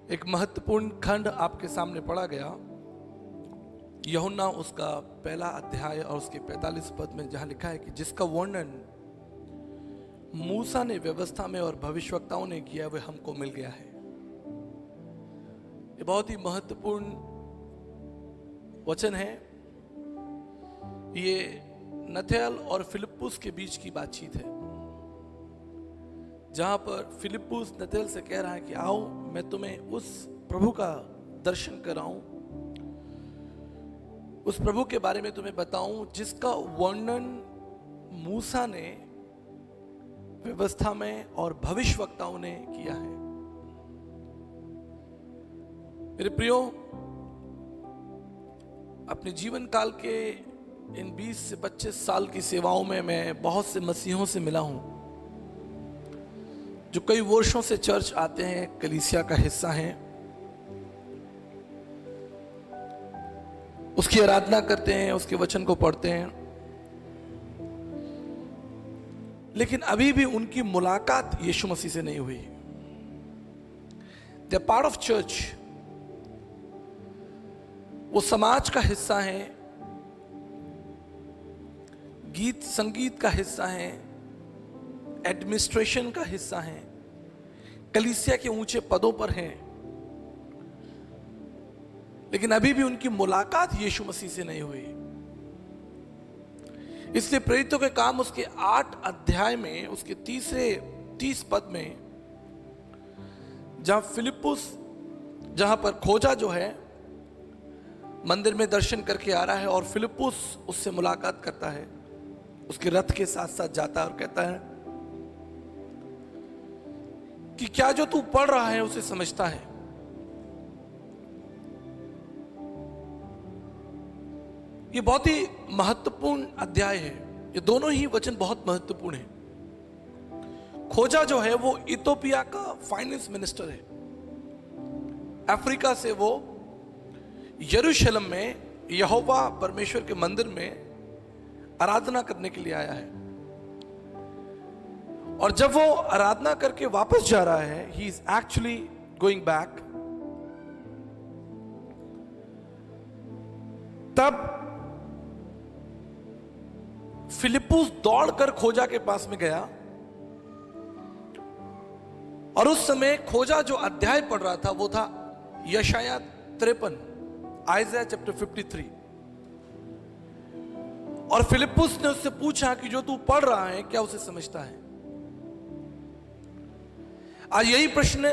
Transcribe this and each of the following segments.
एक महत्वपूर्ण खंड आपके सामने पढ़ा गया, यूहन्ना उसका पहला अध्याय और उसके 45 पद में, जहां लिखा है कि जिसका वर्णन मूसा ने व्यवस्था में और भविष्यवक्ताओं ने किया वह हमको मिल गया है। ये बहुत ही महत्वपूर्ण वचन है। ये नथानिएल और फिलिप्पुस के बीच की बातचीत है, जहां पर फिलिप्पुस नथानिएल से कह रहा है कि आओ मैं तुम्हें उस प्रभु का दर्शन कराऊं, उस प्रभु के बारे में तुम्हें बताऊं जिसका वर्णन मूसा ने व्यवस्था में और भविष्यवक्ताओं ने किया है। मेरे प्रियो, अपने जीवन काल के इन 20 से 25 साल की सेवाओं में मैं बहुत से मसीहों से मिला हूं जो कई वर्षों से चर्च आते हैं, कलीसिया का हिस्सा हैं, उसकी आराधना करते हैं, उसके वचन को पढ़ते हैं, लेकिन अभी भी उनकी मुलाकात यीशु मसीह से नहीं हुई। They are part of church, वो समाज का हिस्सा हैं, गीत संगीत का हिस्सा हैं, एडमिनिस्ट्रेशन का हिस्सा हैं, कलीसिया के ऊंचे पदों पर हैं, लेकिन अभी भी उनकी मुलाकात यीशु मसीह से नहीं हुई। इसलिए प्रेरितों के काम उसके 8 अध्याय में उसके 30 पद में, जहां फिलिप्पुस, जहां पर खोजा जो है मंदिर में दर्शन करके आ रहा है और फिलिप्पुस उससे मुलाकात करता है, उसके रथ के साथ साथ जाता है और कहता है कि क्या जो तू पढ़ रहा है उसे समझता है। ये बहुत ही महत्वपूर्ण अध्याय है। ये दोनों ही वचन बहुत महत्वपूर्ण हैं। खोजा जो है वो इथियोपिया का फाइनेंस मिनिस्टर है। अफ्रीका से वो यरूशलेम में यहोवा परमेश्वर के मंदिर में आराधना करने के लिए आया है, और जब वो आराधना करके वापस जा रहा है, he is actually going back, तब फिलिप्पुस दौड़कर खोजा के पास में गया, और उस समय खोजा जो अध्याय पढ़ रहा था वो था यशाया 53, आइज़ाया चैप्टर 53। और फिलिप्पुस ने उससे पूछा कि जो तू पढ़ रहा है क्या उसे समझता है। आज यही प्रश्न,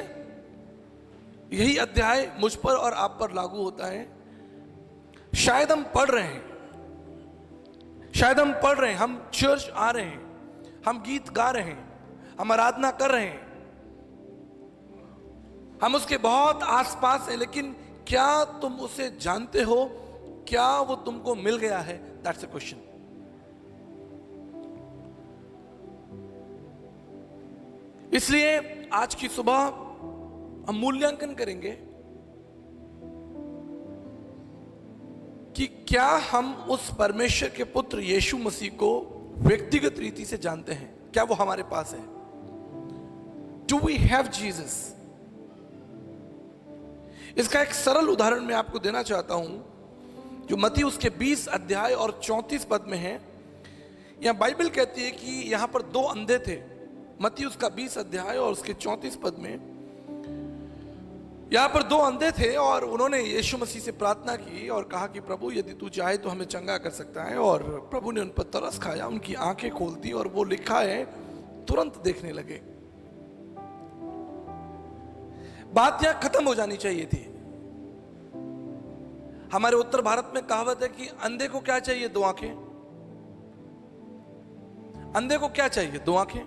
यही अध्याय मुझ पर और आप पर लागू होता है। शायद हम पढ़ रहे हैं, हम चर्च आ रहे हैं, हम गीत गा रहे हैं, हम आराधना कर रहे हैं, हम उसके बहुत आसपास हैं, लेकिन क्या तुम उसे जानते हो? क्या वो तुमको मिल गया है? That's a question. इसलिए आज की सुबह हम मूल्यांकन करेंगे कि क्या हम उस परमेश्वर के पुत्र यीशु मसीह को व्यक्तिगत रीति से जानते हैं? क्या वो हमारे पास है? Do we have Jesus? इसका एक सरल उदाहरण मैं आपको देना चाहता हूं, जो मत्ती उसके 20 अध्याय और 34 पद में है। यहां बाइबल कहती है कि यहां पर 2 अंधे थे। मत्ती उसका 20 अध्याय और उसके 34 पद में यहां पर 2 अंधे थे, और उन्होंने यीशु मसीह से प्रार्थना की और कहा कि प्रभु यदि तू चाहे तो हमें चंगा कर सकता है। और प्रभु ने उन पर तरस खाया, उनकी आंखें खोल दी, और वो लिखा है तुरंत देखने लगे। बात यहां खत्म हो जानी चाहिए थी। हमारे उत्तर भारत में कहावत है कि अंधे को क्या चाहिए? 2 आंखें। अंधे को क्या चाहिए? 2 आंखें।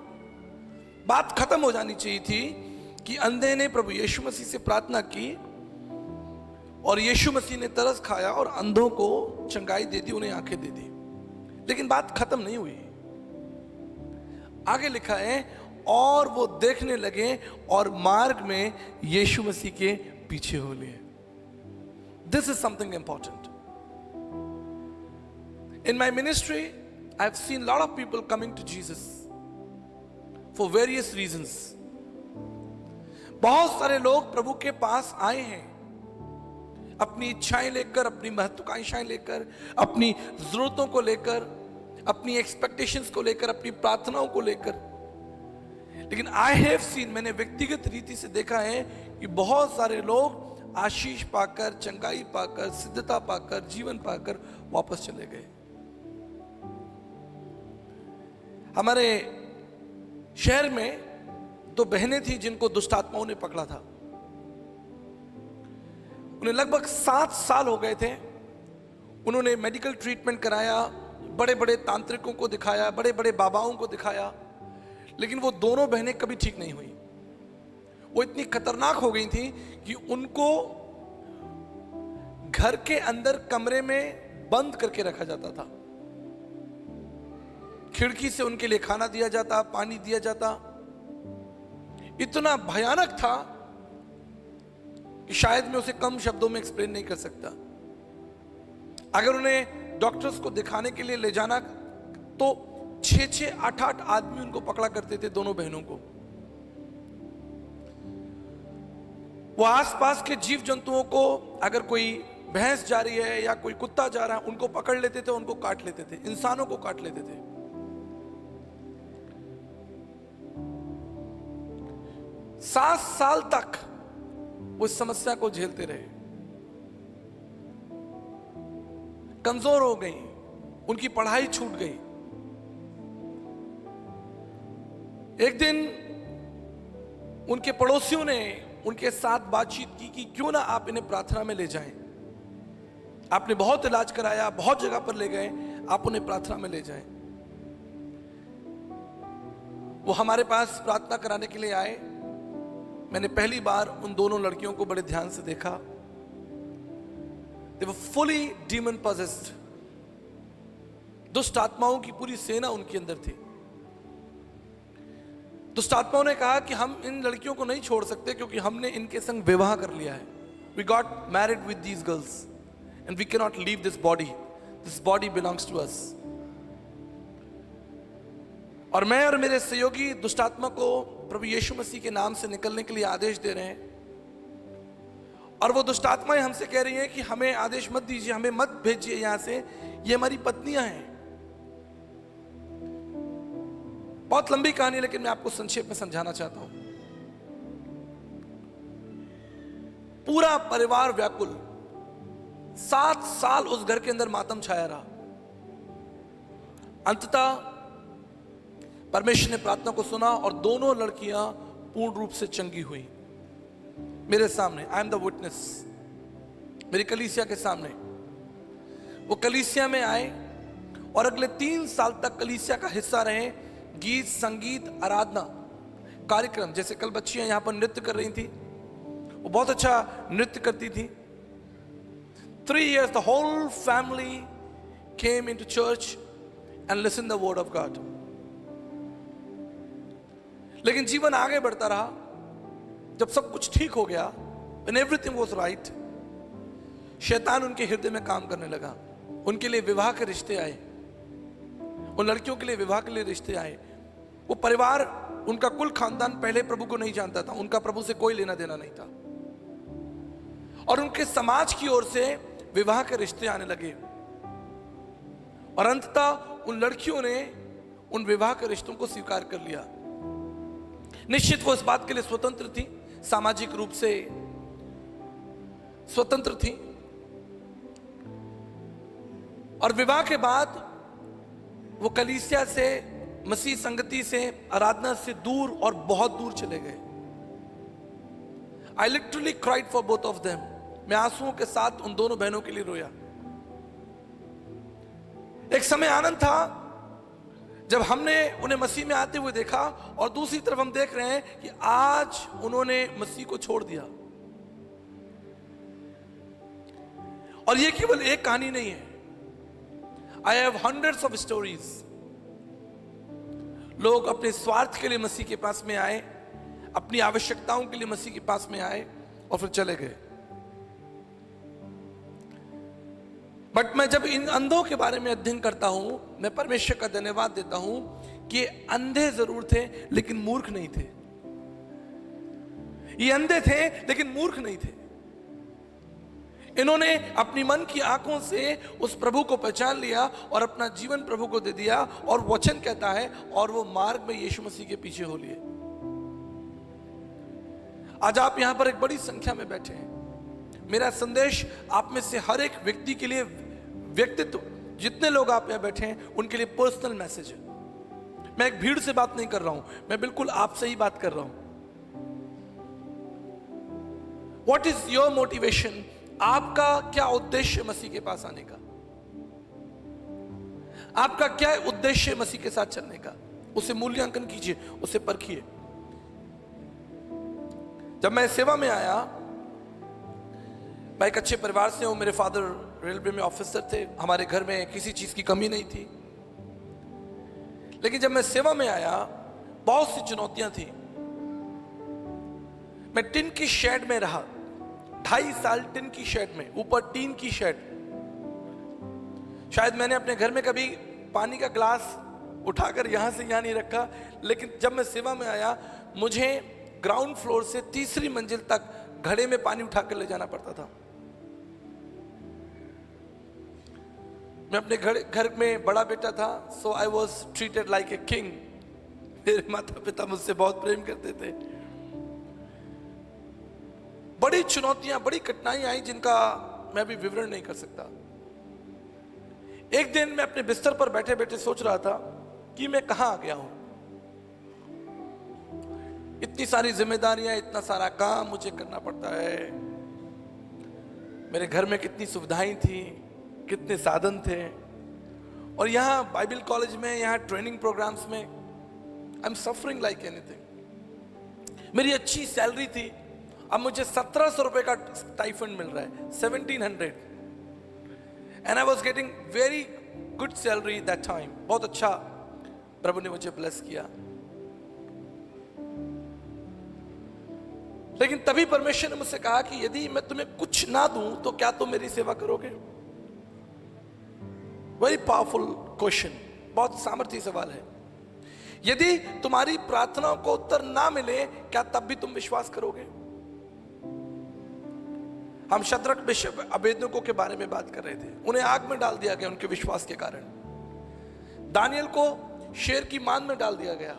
बात खत्म हो जानी चाहिए थी कि अंधे ने प्रभु यीशु मसीह से प्रार्थना की और यीशु मसीह ने तरस खाया और अंधों को चंगाई दे दी, उन्हें आंखें दे दी। लेकिन बात खत्म नहीं हुई। आगे लिखा है और वो देखने लगे और मार्ग में यीशु मसीह के पीछे हो लिए। This is something important. In my ministry I have seen lot of people coming to Jesus for various reasons, बहुत सारे लोग प्रभु के पास आए हैं अपनी इच्छाएं लेकर, अपनी महत्वाकांक्षाएं लेकर, अपनी जरूरतों को लेकर, अपनी एक्सपेक्टेशंस को लेकर, अपनी प्रार्थनाओं को लेकर। लेकिन आई हैव सीन, मैंने व्यक्तिगत रीति से देखा है कि बहुत सारे लोग आशीष पाकर, चंगाई पाकर, सिद्धता पाकर, जीवन पाकर वापस चले गए। हमारे शहर में 2 बहनें थी जिनको दुष्ट आत्माओं ने पकड़ा था। उन्हें लगभग 7 साल हो गए थे। उन्होंने मेडिकल ट्रीटमेंट कराया, बड़े बड़े तांत्रिकों को दिखाया, बड़े बड़े बाबाओं को दिखाया, लेकिन वो दोनों बहनें कभी ठीक नहीं हुई। वो इतनी खतरनाक हो गई थी कि उनको घर के अंदर कमरे में बंद करके रखा जाता था। खिड़की से उनके लिए खाना दिया जाता, पानी दिया जाता। इतना भयानक था कि शायद मैं उसे कम शब्दों में एक्सप्लेन नहीं कर सकता। अगर उन्हें डॉक्टर्स को दिखाने के लिए ले जाना तो 6-6, 8-8 आदमी उनको पकड़ा करते थे, दोनों बहनों को। वो आसपास के जीव जंतुओं को, अगर कोई भैंस जा रही है या कोई कुत्ता जा रहा है, उनको पकड़ लेते थे, उनको काट लेते थे, इंसानों को काट लेते थे। 7 साल तक वो इस समस्या को झेलते रहे। कमजोर हो गई, उनकी पढ़ाई छूट गई। एक दिन उनके पड़ोसियों ने उनके साथ बातचीत की कि क्यों ना आप इन्हें प्रार्थना में ले जाएं। आपने बहुत इलाज कराया, बहुत जगह पर ले गए, आप उन्हें प्रार्थना में ले जाएं। वो हमारे पास प्रार्थना कराने के लिए आए। मैंने पहली बार उन दोनों लड़कियों को बड़े ध्यान से देखा। They were fully demon possessed. दुष्ट आत्माओं की पूरी सेना उनके अंदर थी। दुष्ट आत्माओं ने कहा कि हम इन लड़कियों को नहीं छोड़ सकते क्योंकि हमने इनके संग विवाह कर लिया है। We got married with these girls and we cannot leave this body. This body belongs to us. और मैं और मेरे सहयोगी दुष्ट आत्मा को प्रभु यीशु मसीह के नाम से निकलने के लिए आदेश दे रहे हैं। और वो दुष्ट आत्माएं हमसे कह रही हैं कि हमें आदेश मत दीजिए, हमें मत भेजिए यहां से, ये हमारी पत्नियां हैं। बहुत लंबी कहानी है, लेकिन मैं आपको संक्षेप में समझाना चाहता हूं। पूरा परिवार व्याकुल, 7 साल उस घर के अंदर मातम छाया रहा। अंततः परमेश्वर ने प्रार्थना को सुना और दोनों लड़कियां पूर्ण रूप से चंगी हुई मेरे सामने। आई एम द विटनेस, मेरी कलीसिया के सामने। वो कलीसिया में आए और अगले 3 साल तक कलीसिया का हिस्सा रहे। गीत, संगीत, आराधना कार्यक्रम, जैसे कल बच्चियां यहां पर नृत्य कर रही थी, वो बहुत अच्छा नृत्य करती थी। 3 years the whole family came into church and listened the word of God. लेकिन जीवन आगे बढ़ता रहा। जब सब कुछ ठीक हो गया, when everything was right, शैतान उनके हृदय में काम करने लगा। उनके लिए विवाह के रिश्ते आए, उन लड़कियों के लिए विवाह के लिए रिश्ते आए। वो परिवार, उनका कुल खानदान पहले प्रभु को नहीं जानता था, उनका प्रभु से कोई लेना देना नहीं था। और उनके समाज की ओर से विवाह के रिश्ते आने लगे और अंततः उन लड़कियों ने उन विवाह के रिश्तों को स्वीकार कर लिया। निश्चित वो इस बात के लिए स्वतंत्र थी, सामाजिक रूप से स्वतंत्र थी। और विवाह के बाद वो कलीसिया से, मसीह संगति से, आराधना से दूर और बहुत दूर चले गए। I literally cried for both of them. मैं आंसुओं के साथ उन दोनों बहनों के लिए रोया। एक समय आनंद था जब हमने उन्हें मसीह में आते हुए देखा, और दूसरी तरफ हम देख रहे हैं कि आज उन्होंने मसीह को छोड़ दिया। और यह केवल एक कहानी नहीं है। I have hundreds of stories. लोग अपने स्वार्थ के लिए मसीह के पास में आए, अपनी आवश्यकताओं के लिए मसीह के पास में आए और फिर चले गए। बट मैं जब इन अंधों के बारे में अध्ययन करता हूं, मैं परमेश्वर का धन्यवाद देता हूं कि अंधे जरूर थे लेकिन मूर्ख नहीं थे। ये अंधे थे लेकिन मूर्ख नहीं थे। इन्होंने अपनी मन की आंखों से उस प्रभु को पहचान लिया और अपना जीवन प्रभु को दे दिया। और वचन कहता है और वो मार्ग में यीशु मसीह के पीछे हो लिए। आज आप यहां पर एक बड़ी संख्या में बैठे हैं। मेरा संदेश आप में से हर एक व्यक्ति के लिए, व्यक्तित्व, जितने लोग आप यहां बैठे हैं उनके लिए पर्सनल मैसेज है। मैं एक भीड़ से बात नहीं कर रहा हूं, मैं बिल्कुल आपसे ही बात कर रहा हूं। What is your motivation? आपका क्या उद्देश्य मसीह के पास आने का? आपका क्या उद्देश्य मसीह के साथ चलने का? उसे मूल्यांकन कीजिए, उसे परखिए। जब मैं सेवा में आया, मैं एक अच्छे परिवार से हूं। मेरे फादर रेलवे में ऑफिसर थे। हमारे घर में किसी चीज की कमी नहीं थी। लेकिन जब मैं सेवा में आया, बहुत सी चुनौतियां थी। मैं टिन की शेड में रहा 2.5 साल, टिन की शेड में, ऊपर टीन की शेड। शायद मैंने अपने घर में कभी पानी का ग्लास उठाकर यहां से यहां नहीं रखा, लेकिन जब मैं सेवा में आया, मुझे ग्राउंड फ्लोर से 3री मंजिल तक घड़े में पानी उठाकर ले जाना पड़ता था। मैं अपने घर में बड़ा बेटा था, so I was treated like a king. मेरे माता पिता मुझसे बहुत प्रेम करते थे। बड़ी चुनौतियां, बड़ी कठिनाई आई जिनका मैं भी विवरण नहीं कर सकता। एक दिन मैं अपने बिस्तर पर बैठे बैठे सोच रहा था कि मैं कहां आ गया हूं। इतनी सारी जिम्मेदारियां, इतना सारा काम मुझे करना पड़ता है। मेरे घर में कितनी सुविधाएं थी, कितने साधन थे, और यहां बाइबल कॉलेज में, यहां ट्रेनिंग प्रोग्राम्स में I am suffering like anything. मेरी अच्छी सैलरी थी, अब मुझे 1700 रुपए का स्टाइफंड मिल रहा है, 1700, and I was getting very good salary that time. बहुत अच्छा प्रभु ने मुझे ब्लेस किया। लेकिन तभी परमेश्वर ने मुझसे कहा कि यदि मैं तुम्हें कुछ ना दूं तो क्या तुम मेरी सेवा करोगे? वेरी पावरफुल क्वेश्चन, बहुत सामर्थ्य सवाल है। यदि तुम्हारी प्रार्थनाओं को उत्तर ना मिले, क्या तब भी तुम विश्वास करोगे? हम शद्रक, मेशक, अबेदनगो के बारे में बात कर रहे थे। उन्हें आग में डाल दिया गया उनके विश्वास के कारण। दानियल को शेर की मान में डाल दिया गया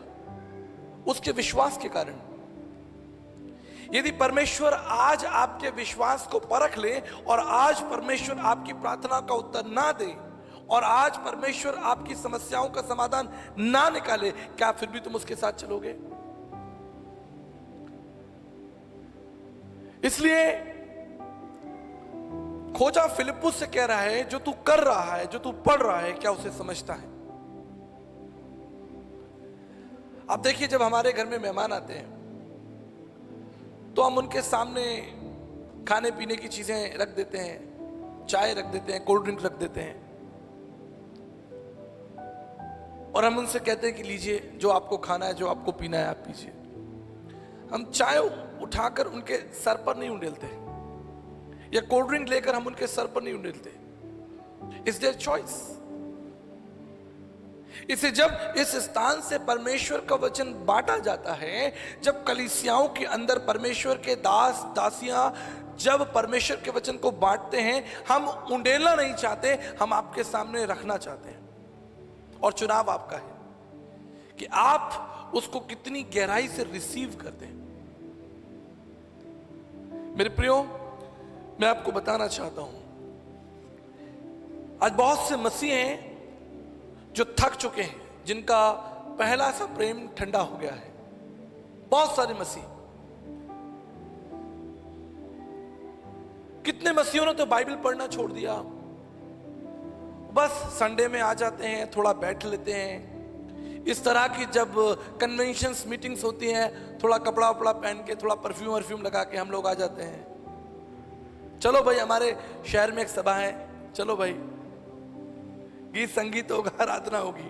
उसके विश्वास के कारण। यदि परमेश्वर आज आपके विश्वास को परख ले और आज परमेश्वर आपकी प्रार्थना का उत्तर ना दे और आज परमेश्वर आपकी समस्याओं का समाधान ना निकाले, क्या फिर भी तुम उसके साथ चलोगे? इसलिए खोजा फिलिप्पुस से कह रहा है, जो तू कर रहा है, जो तू पढ़ रहा है, क्या उसे समझता है? आप देखिए, जब हमारे घर में मेहमान आते हैं तो हम उनके सामने खाने पीने की चीजें रख देते हैं, चाय रख देते हैं, कोल्ड ड्रिंक रख देते हैं, और हम उनसे कहते हैं कि लीजिए, जो आपको खाना है, जो आपको पीना है, आप पीजिए। हम चाय उठाकर उनके सर पर नहीं उंडेलते, या कोल्ड ड्रिंक लेकर हम उनके सर पर नहीं उंडेलते। It's their choice. इसे जब इस स्थान से परमेश्वर का वचन बांटा जाता है, जब कलीसियाओं के अंदर परमेश्वर के दास दासियां जब परमेश्वर के वचन को बांटते हैं, हम उंडेलना नहीं चाहते, हम आपके सामने रखना चाहते हैं। और चुनाव आपका है कि आप उसको कितनी गहराई से रिसीव करते हैं। मेरे प्रियो, मैं आपको बताना चाहता हूं, आज बहुत से मसीह हैं जो थक चुके हैं, जिनका पहला सा प्रेम ठंडा हो गया है। बहुत सारे मसीह, कितने मसीहों ने तो बाइबल पढ़ना छोड़ दिया, बस संडे में आ जाते हैं, थोड़ा बैठ लेते हैं। इस तरह की जब कन्वेंशंस, मीटिंग्स होती हैं, थोड़ा कपड़ा वपड़ा पहन के, थोड़ा परफ्यूम लगा के हम लोग आ जाते हैं। चलो भाई, हमारे शहर में एक सभा है, चलो भाई, गीत संगीत होगा, आराधना होगी।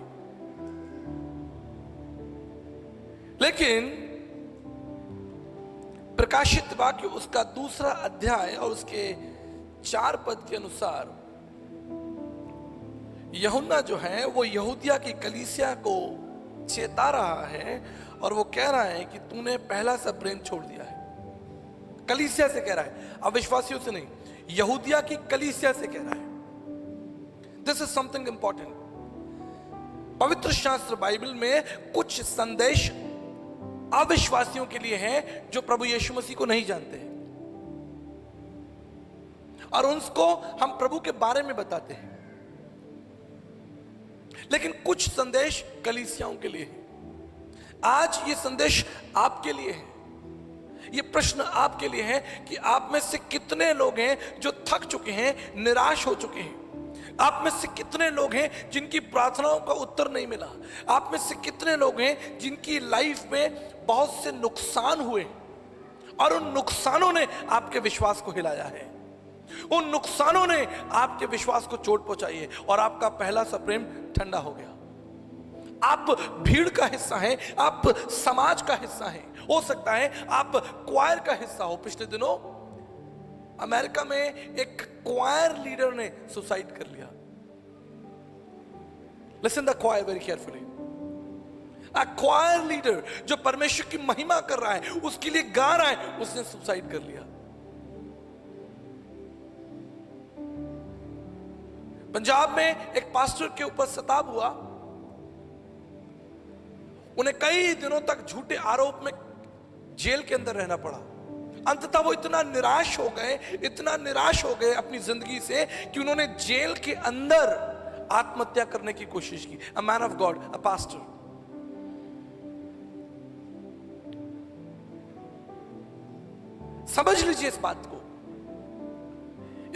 लेकिन प्रकाशित वाक्य उसका 2 अध्याय और उसके 4 पद के अनुसार यूहन्ना जो है वो यहूदिया की कलीसिया को चेता रहा है और वो कह रहा है कि तूने पहला सा प्रेम छोड़ दिया है। कलीसिया से कह रहा है, अविश्वासियों से नहीं, यहूदिया की कलीसिया से कह रहा है। This is something important. पवित्र शास्त्र बाइबल में कुछ संदेश अविश्वासियों के लिए हैं जो प्रभु यीशु मसीह को नहीं जानते हैं, और उनको हम प्रभु के बारे में बताते हैं। लेकिन कुछ संदेश कलीसियाओं के लिए है। आज ये संदेश आपके लिए है। ये प्रश्न आपके लिए है कि आप में से कितने लोग हैं जो थक चुके हैं, निराश हो चुके हैं। आप में से कितने लोग हैं जिनकी प्रार्थनाओं का उत्तर नहीं मिला। आप में से कितने लोग हैं जिनकी लाइफ में बहुत से नुकसान हुए और उन नुकसानों ने आपके विश्वास को हिलाया है। उन नुकसानों ने आपके विश्वास को चोट पहुंचाई है और आपका पहला सा प्रेम ठंडा हो गया। आप भीड़ का हिस्सा हैं, आप समाज का हिस्सा हैं, हो सकता है आप क्वायर का हिस्सा हो। पिछले दिनों अमेरिका में एक क्वायर लीडर ने सुसाइड कर लिया। Listen the choir very carefully. A choir leader जो परमेश्वर की महिमा कर रहा है, उसके लिए गा रहा है, उसने सुसाइड कर लिया। पंजाब में एक पास्टर के ऊपर सताव हुआ। उन्हें कई दिनों तक झूठे आरोप में जेल के अंदर रहना पड़ा। अंततः वो इतना निराश हो गए अपनी जिंदगी से कि उन्होंने जेल के अंदर आत्महत्या करने की कोशिश की। A man of God, a pastor. समझ लीजिए इस बात को।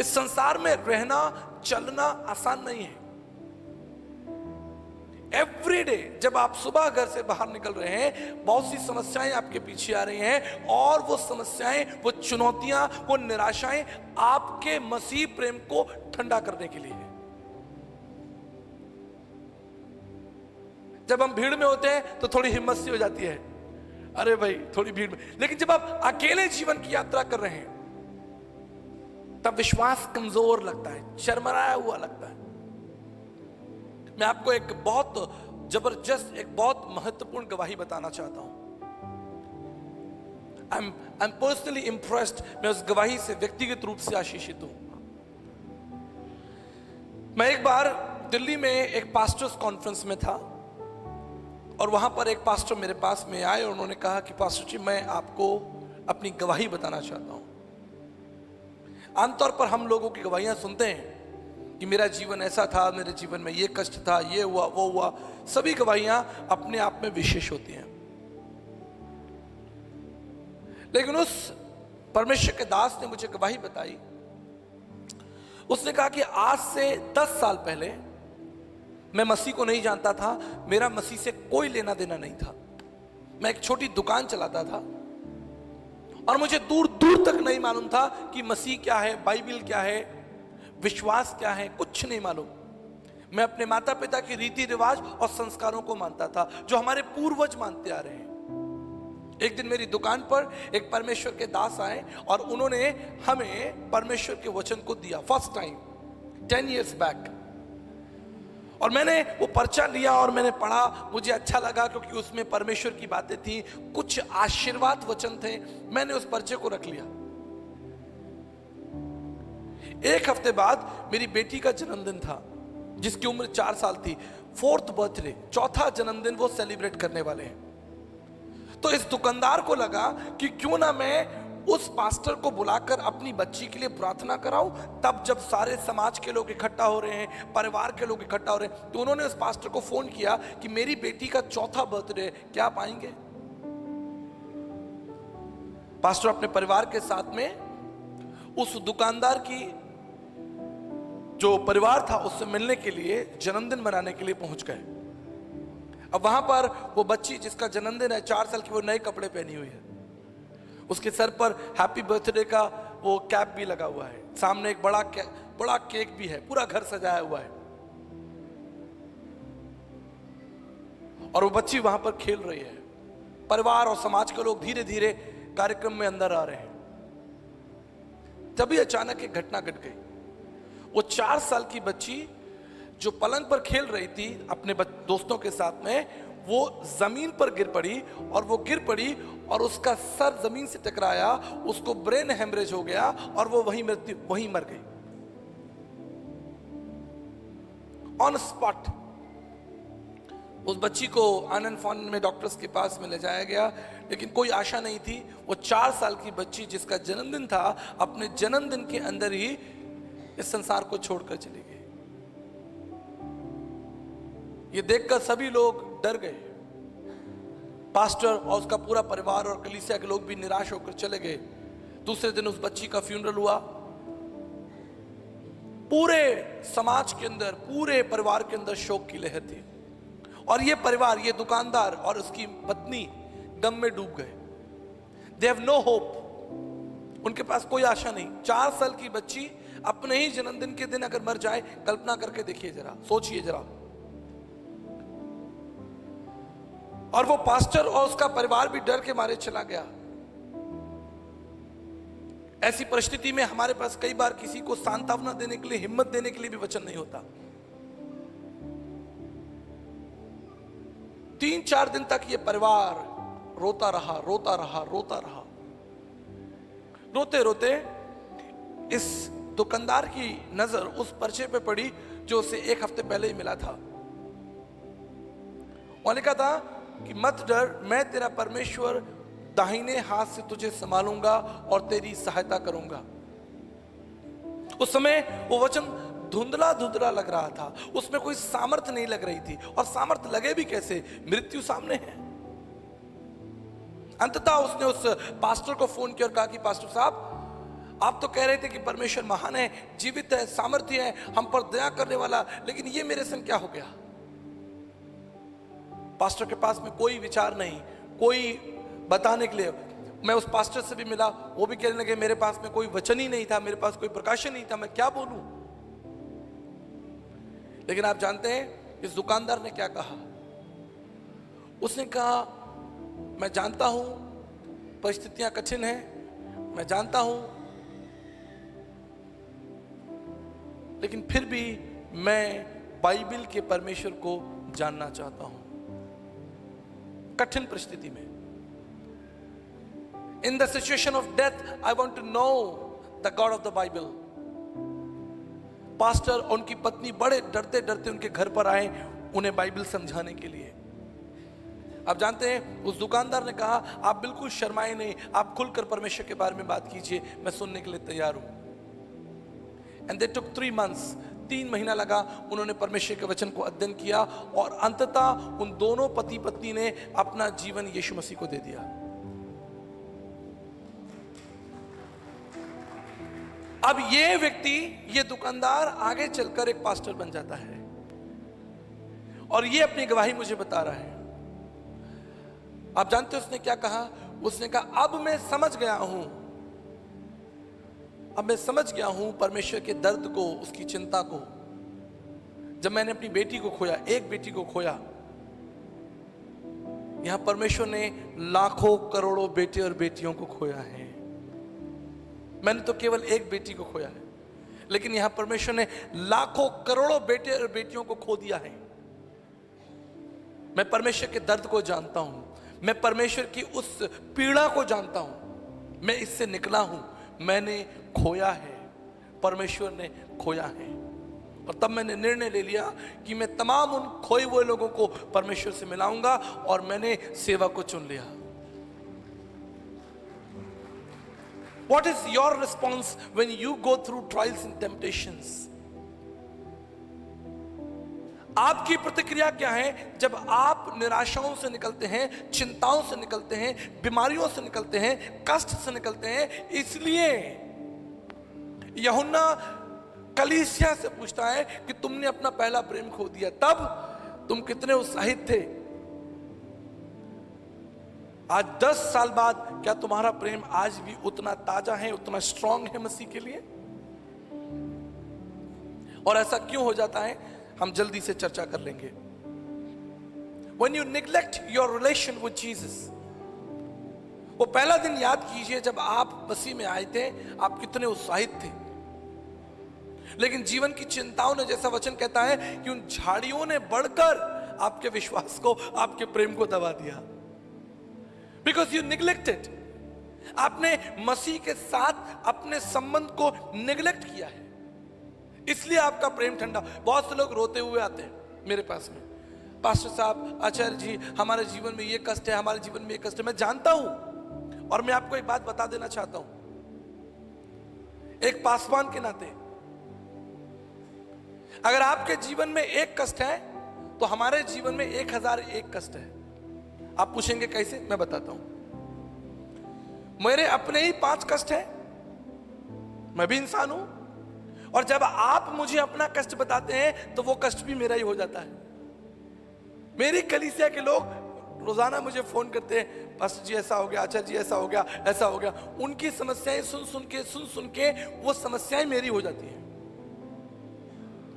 इस संसार में रहना चलना आसान नहीं है। एवरी डे जब आप सुबह घर से बाहर निकल रहे हैं, बहुत सी समस्याएं आपके पीछे आ रही हैं, और वो समस्याएं, वो चुनौतियां, वो निराशाएं आपके मसीह प्रेम को ठंडा करने के लिए है। जब हम भीड़ में होते हैं तो थोड़ी हिम्मत सी हो जाती है, अरे भाई थोड़ी भीड़ में। लेकिन जब आप अकेले जीवन की यात्रा कर रहे हैं तब विश्वास कमजोर लगता है, चरमराया हुआ लगता है। मैं आपको एक बहुत जबरदस्त, एक बहुत महत्वपूर्ण गवाही बताना चाहता हूं। I'm personally impressed। मैं उस गवाही से व्यक्तिगत रूप से आशीषित हूं। मैं एक बार दिल्ली में एक पास्टर्स कॉन्फ्रेंस में था, और वहां पर एक पास्टर मेरे पास में आए और उन्होंने कहा कि पास्टर जी, मैं आपको अपनी गवाही बताना चाहता हूं। आमतौर पर हम लोगों की गवाहियां सुनते हैं कि मेरा जीवन ऐसा था, मेरे जीवन में ये कष्ट था, ये हुआ, वो हुआ। सभी गवाहियां अपने आप में विशेष होती हैं। लेकिन उस परमेश्वर के दास ने मुझे गवाही बताई। उसने कहा कि आज से 10 साल पहले मैं मसीह को नहीं जानता था, मेरा मसीह से कोई लेना देना नहीं था। मैं एक छोटी दुकान चलाता था और मुझे दूर दूर तक नहीं मालूम था कि मसीह क्या है, बाइबल क्या है, विश्वास क्या है, कुछ नहीं मालूम। मैं अपने माता पिता के रीति रिवाज और संस्कारों को मानता था जो हमारे पूर्वज मानते आ रहे हैं। एक दिन मेरी दुकान पर एक परमेश्वर के दास आए और उन्होंने हमें परमेश्वर के वचन को दिया, फर्स्ट टाइम 10 years बैक। और मैंने वो पर्चा लिया और मैंने पढ़ा। मुझे अच्छा लगा क्योंकि उसमें परमेश्वर की बातें थी, कुछ आशीर्वाद वचन थे। मैंने उस पर्चे को रख लिया। एक हफ्ते बाद मेरी बेटी का जन्मदिन था, जिसकी उम्र 4 साल थी। 4th बर्थडे, 4था जन्मदिन वो सेलिब्रेट करने वाले हैं। तो इस दुकानदार को लगा कि क्यों ना मैं उस पास्टर को बुलाकर अपनी बच्ची के लिए प्रार्थना कराऊं। तब जब सारे समाज के लोग इकट्ठा हो रहे हैं, परिवार के लोग इकट्ठा हो रहे हैं, तो उन्होंने उस पास्टर को फोन किया कि मेरी बेटी का 4था बर्थडे, क्या आप आएंगे? पास्टर अपने परिवार के साथ में उस दुकानदार की जो परिवार था उससे मिलने के लिए, जन्मदिन मनाने के लिए पहुंच गए। अब वहां पर वो बच्ची जिसका जन्मदिन है, 4 साल की, वो नए कपड़े पहनी हुई है। उसके सर पर हैप्पी बर्थडे का वो कैप भी लगा हुआ है। सामने एक बड़ा केक भी है, पूरा घर सजाया हुआ है। और वो बच्ची वहां पर खेल रही है। परिवार और समाज के लोग धीरे धीरे कार्यक्रम में अंदर आ रहे हैं। तभी अचानक एक घटना घट गई। वो 4 साल की बच्ची जो पलंग पर खेल रही थी अपने दोस्तों के साथ में, वो जमीन पर गिर पड़ी और वो गिर पड़ी और उसका सर जमीन से टकराया, उसको ब्रेन हेमरेज हो गया और वो वहीं मर गई ऑन स्पॉट। उस बच्ची को आनंद फानन में डॉक्टर्स के पास में ले जाया गया, लेकिन कोई आशा नहीं थी। वो 4 साल की बच्ची जिसका जन्मदिन था, अपने जन्मदिन के अंदर ही इस संसार को छोड़कर चली गई। ये देखकर सभी लोग डर गए। पास्टर और उसका पूरा परिवार और कलीसिया के लोग भी निराश होकर चले गए। दूसरे दिन उस बच्ची का फ्यूनरल हुआ। पूरे समाज के अंदर, पूरे परिवार के अंदर शोक की लहर थी और ये परिवार, ये दुकानदार और उसकी पत्नी गम में डूब गए। दे हैव नो होप, उनके पास कोई आशा नहीं। 4 साल की बच्ची अपने ही जन्मदिन के दिन अगर मर जाए, कल्पना करके देखिए जरा, सोचिए जरा। और वो पास्टर और उसका परिवार भी डर के मारे चला गया। ऐसी परिस्थिति में हमारे पास कई बार किसी को सांत्वना देने के लिए, हिम्मत देने के लिए भी वचन नहीं होता। 3-4 दिन तक ये परिवार रोता रहा, रोता रहा, रोता रहा। रोते रोते इस दुकानदार की नजर उस पर्चे पे पड़ी जो उसे 1 हफ्ते पहले ही मिला था। उन्होंने कहा था कि मत डर, मैं तेरा परमेश्वर दाहिने हाथ से तुझे संभालूंगा और तेरी सहायता करूंगा। उस समय वो वचन धुंधला धुंधला लग रहा था, उसमें कोई सामर्थ नहीं लग रही थी। और सामर्थ लगे भी कैसे, मृत्यु सामने है। अंततः उसने उस पास्टर को फोन किया और कहा कि पास्टर साहब, आप तो कह रहे थे कि परमेश्वर महान है, जीवित है, सामर्थ्य है, हम पर दया करने वाला, लेकिन ये मेरे संग क्या हो गया। पास्टर के पास में कोई विचार नहीं, कोई बताने के लिए। मैं उस पास्टर से भी मिला, वो भी कहने लगे मेरे पास में कोई वचन ही नहीं था, मेरे पास कोई प्रकाशन नहीं था, मैं क्या बोलूं। लेकिन आप जानते हैं इस दुकानदार ने क्या कहा। उसने कहा, मैं जानता हूं परिस्थितियां कठिन हैं, मैं जानता हूं, लेकिन फिर भी मैं बाइबल के परमेश्वर को जानना चाहता हूं। कठिन परिस्थिति में, in the situation of death, I want to know the God of the Bible. Pastor और उनकी पत्नी बड़े डरते डरते उनके घर पर आए, उन्हें बाइबल समझाने के लिए। आप जानते हैं उस दुकानदार ने कहा, आप बिल्कुल शर्माए नहीं, आप खुलकर परमेश्वर के बारे में बात कीजिए, मैं सुनने के लिए तैयार हूं। एंड दे टुक 3 months, 3 महीना लगा। उन्होंने परमेश्वर के वचन को अध्ययन किया और अंततः उन दोनों पति पत्नी ने अपना जीवन यीशु मसीह को दे दिया। अब ये व्यक्ति, ये दुकानदार आगे चलकर एक पास्टर बन जाता है और ये अपनी गवाही मुझे बता रहा है। आप जानते हो उसने क्या कहा? उसने कहा, अब मैं समझ गया हूं, अब मैं समझ गया हूं परमेश्वर के दर्द को, उसकी चिंता को। जब मैंने अपनी बेटी को खोया, एक बेटी को खोया, यहां परमेश्वर ने लाखों करोड़ों बेटे और बेटियों को खोया है। मैंने तो केवल एक बेटी को खोया है, लेकिन यहां परमेश्वर ने लाखों करोड़ों बेटे और बेटियों को खो दिया है। मैं परमेश्वर के दर्द को जानता हूं, मैं परमेश्वर की उस पीड़ा को जानता हूं, मैं इससे निकला हूं। मैंने खोया है, परमेश्वर ने खोया है। और तब मैंने निर्णय ले लिया कि मैं तमाम उन खोए हुए लोगों को परमेश्वर से मिलाऊंगा और मैंने सेवा को चुन लिया। What is your response when you go through trials and temptations? आपकी प्रतिक्रिया क्या है जब आप निराशाओं से निकलते हैं, चिंताओं से निकलते हैं, बीमारियों से निकलते हैं, कष्ट से निकलते हैं? इसलिए यूहन्ना कलीसिया से पूछता है कि तुमने अपना पहला प्रेम खो दिया, तब तुम कितने उत्साहित थे। आज 10 साल बाद क्या तुम्हारा प्रेम आज भी उतना ताजा है, उतना स्ट्रांग है मसीह के लिए? और ऐसा क्यों हो जाता है, हम जल्दी से चर्चा कर लेंगे। When you neglect your relation with Jesus, वो पहला दिन याद कीजिए जब आप मसीह में आए थे, आप कितने उत्साहित थे। लेकिन जीवन की चिंताओं ने, जैसा वचन कहता है कि उन झाड़ियों ने बढ़कर आपके विश्वास को, आपके प्रेम को दबा दिया। बिकॉज यू निग्लेक्टेड, आपने मसीह के साथ अपने संबंध को निग्लेक्ट किया है, इसलिए आपका प्रेम ठंडा। बहुत से लोग रोते हुए आते हैं मेरे पास में, पास्टर साहब, आचार्य जी, हमारे जीवन में ये कष्ट है, हमारे जीवन में ये कष्ट है। मैं जानता हूं, और मैं आपको एक बात बता देना चाहता हूं, एक पासवान के नाते, अगर आपके जीवन में एक कष्ट है तो हमारे जीवन में 1001 कष्ट है। आप पूछेंगे कैसे? मैं बताता हूं। मेरे अपने ही 5 कष्ट है, मैं भी इंसान हूं, और जब आप मुझे अपना कष्ट बताते हैं तो वो कष्ट भी मेरा ही हो जाता है। मेरी कलीसिया के लोग रोजाना मुझे फोन करते हैं, पास्टर जी ऐसा हो गया, आचार्य जी ऐसा हो गया, ऐसा हो गया। उनकी समस्याएं सुन सुन के वो समस्याएं मेरी हो जाती हैं।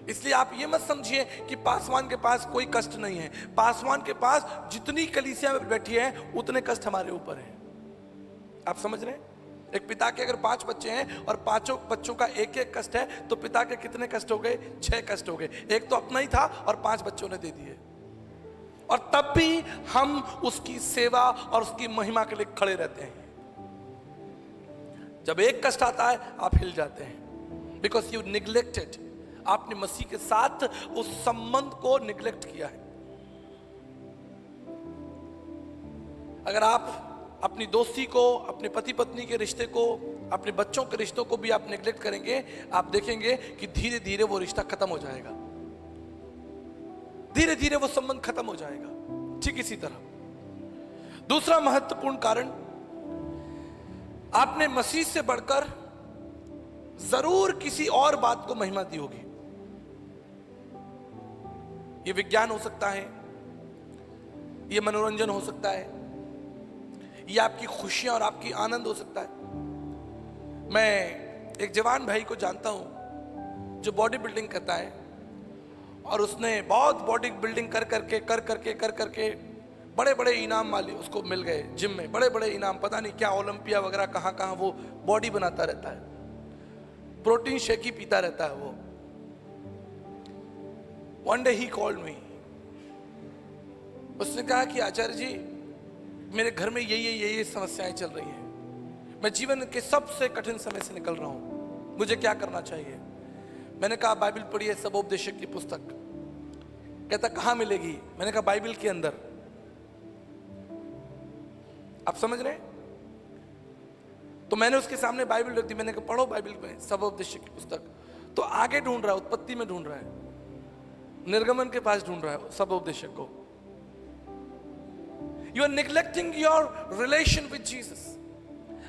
इसलिए आप ये मत समझिए कि पासवान के पास कोई कष्ट नहीं है। पासवान के पास जितनी कलीसिया में बैठी है उतने कष्ट हमारे ऊपर है। आप समझ रहे हैं? एक पिता के अगर 5 बच्चे हैं और 5 बच्चों का एक एक कष्ट है, तो पिता के कितने कष्ट हो गए? 6 कष्ट हो गए। एक तो अपना ही था और 5 बच्चों ने दे दिए, और तब भी हम उसकी सेवा और उसकी महिमा के लिए खड़े रहते हैं। जब एक कष्ट आता है आप हिल जाते हैं, बिकॉज यू निग्लेक्टेड, आपने मसीह के साथ उस संबंध को निग्लेक्ट किया है। अगर आप अपनी दोस्ती को, अपने पति पत्नी के रिश्ते को, अपने बच्चों के रिश्तों को भी आप नेग्लेक्ट करेंगे, आप देखेंगे कि धीरे धीरे वो रिश्ता खत्म हो जाएगा, धीरे धीरे वो संबंध खत्म हो जाएगा। ठीक इसी तरह दूसरा महत्वपूर्ण कारण, आपने मसीह से बढ़कर जरूर किसी और बात को महिमा दी होगी। ये विज्ञान हो सकता है, ये मनोरंजन हो सकता है, ये आपकी खुशियां और आपकी आनंद हो सकता है। मैं एक जवान भाई को जानता हूं जो बॉडी बिल्डिंग करता है, और उसने बहुत बॉडी बिल्डिंग कर करके बड़े बड़े इनाम वाले उसको मिल गए। जिम में बड़े बड़े इनाम, पता नहीं क्या ओलंपिया वगैरह कहां कहां वो बॉडी बनाता रहता है, प्रोटीन शेक ही पीता रहता है वो। One day he called me, उसने कहा कि आचार्य जी, मेरे घर में ये समस्याएं चल रही हैं, मैं जीवन के सबसे कठिन समय से निकल रहा हूं, मुझे क्या करना चाहिए? मैंने कहा बाइबल पढ़िए, सबोपदेशक की पुस्तक। कहता कहां मिलेगी? मैंने कहा बाइबल के अंदर। आप समझ रहे हैं? तो मैंने उसके सामने बाइबल रख दी, मैंने कहा पढ़ो बाइबल में सबोपदेशक की पुस्तक। तो आगे ढूंढ रहा है, उत्पत्ति में ढूंढ रहा है, निर्गमन के पास ढूंढ रहा है सबोपदेशक को। You are neglecting your relation with Jesus.